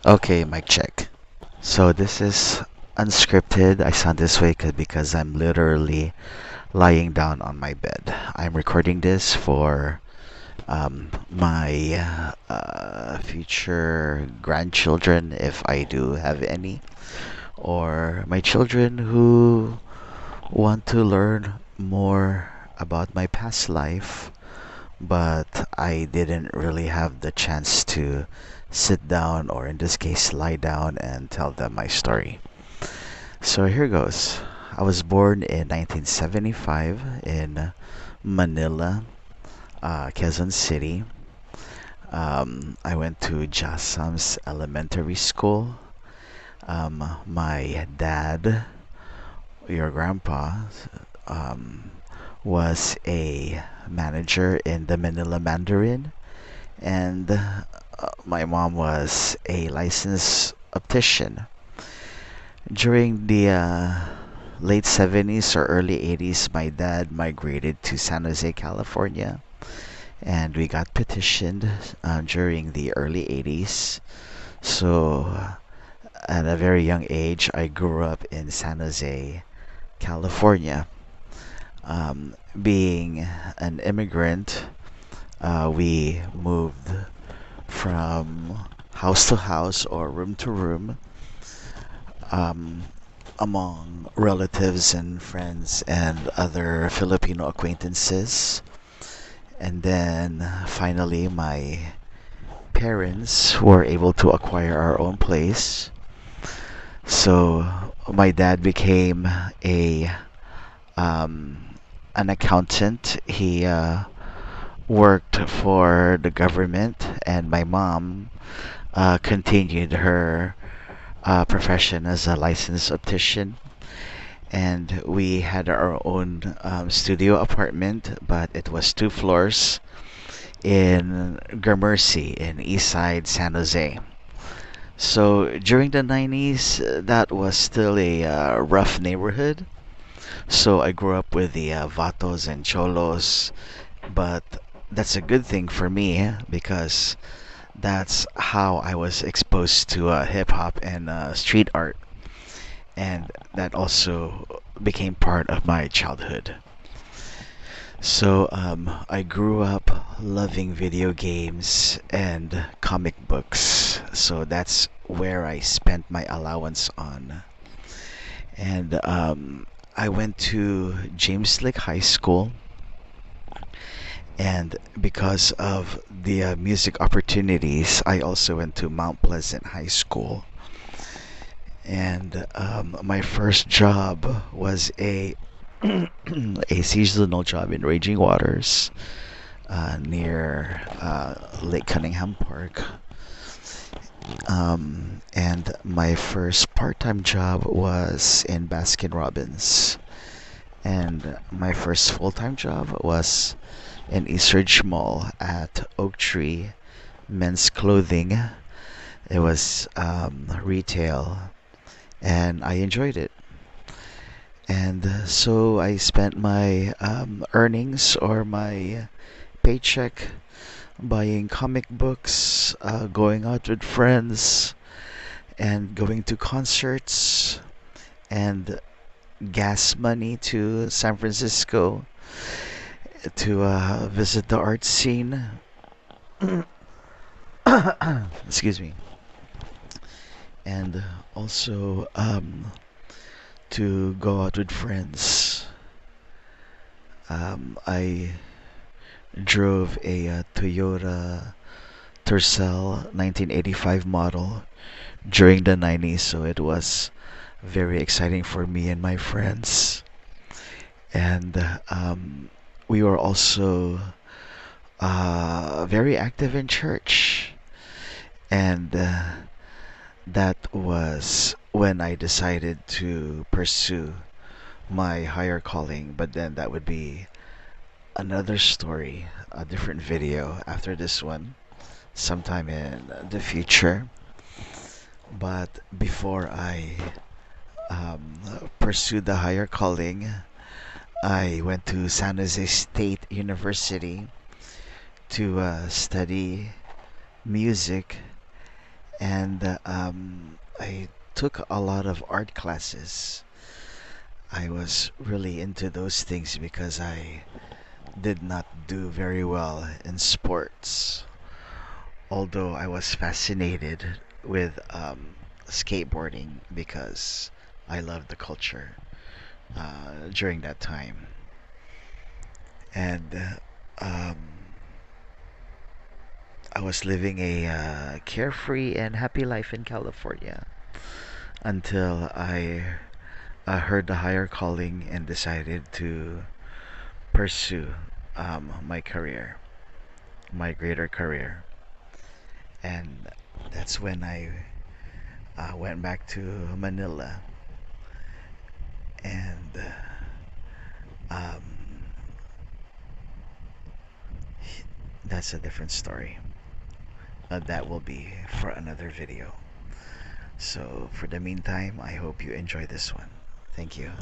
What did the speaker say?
Okay, mic check. So this is unscripted. I sound this way because I'm literally lying down on my bed. I'm recording this for my future grandchildren, if I do have any, or my children who want to learn more about my past life, but I didn't really have the chance to sit down, or in this case, lie down and tell them my story. So here goes. I was born in 1975 in Manila, Quezon City. I went to Jassam's Elementary School. My dad, your grandpa, um, was a manager in the Manila Mandarin, and my mom was a licensed optician. During the late 70s or early 80s, my dad migrated to San Jose, California, and we got petitioned during the early 80s. So, at a very young age, I grew up in San Jose, California. Being an immigrant, we moved from house to house or room to room, um, among relatives and friends and other Filipino acquaintances. And then finally, my parents were able to acquire our own place. So my dad became a an accountant. He worked for the government, and my mom continued her profession as a licensed optician. And we had our own studio apartment, but it was 2 floors in Gramercy in East Side, San Jose. So during the 90s, that was still a rough neighborhood. So I grew up with the Vatos and Cholos, but that's a good thing for me because that's how I was exposed to hip hop and street art, and that also became part of my childhood. So I grew up loving video games and comic books. So that's where I spent my allowance on. And I went to James Lake High School, and because of the music opportunities, I also went to Mount Pleasant High School. And my first job was a a seasonal job in Raging Waters near Lake Cunningham Park. And my first part-time job was in Baskin Robbins. And my first full-time job was in Eastridge Mall at Oak Tree Men's Clothing. It was retail, and I enjoyed it. And so I spent my earnings or my paycheck buying comic books, going out with friends, and going to concerts, and gas money to San Francisco to visit the art scene. Excuse me. And also to go out with friends. I drove a Toyota Tercel 1985 model during the 90s, so it was very exciting for me and my friends. And we were also very active in church. And that was when I decided to pursue my higher calling, but then that would be another story, a different video after this one, sometime in the future. But before I pursued the higher calling, I went to San Jose State University to study music, And I took a lot of art classes. I was really into those things because I did not do very well in sports. Although I was fascinated with skateboarding because I loved the culture during that time. And I was living a carefree and happy life in California until I heard the higher calling and decided to pursue my career, my greater career. And that's when I went back to Manila, and um, that's a different story. That will be for another video. So, for the meantime, I hope you enjoy this one. Thank you.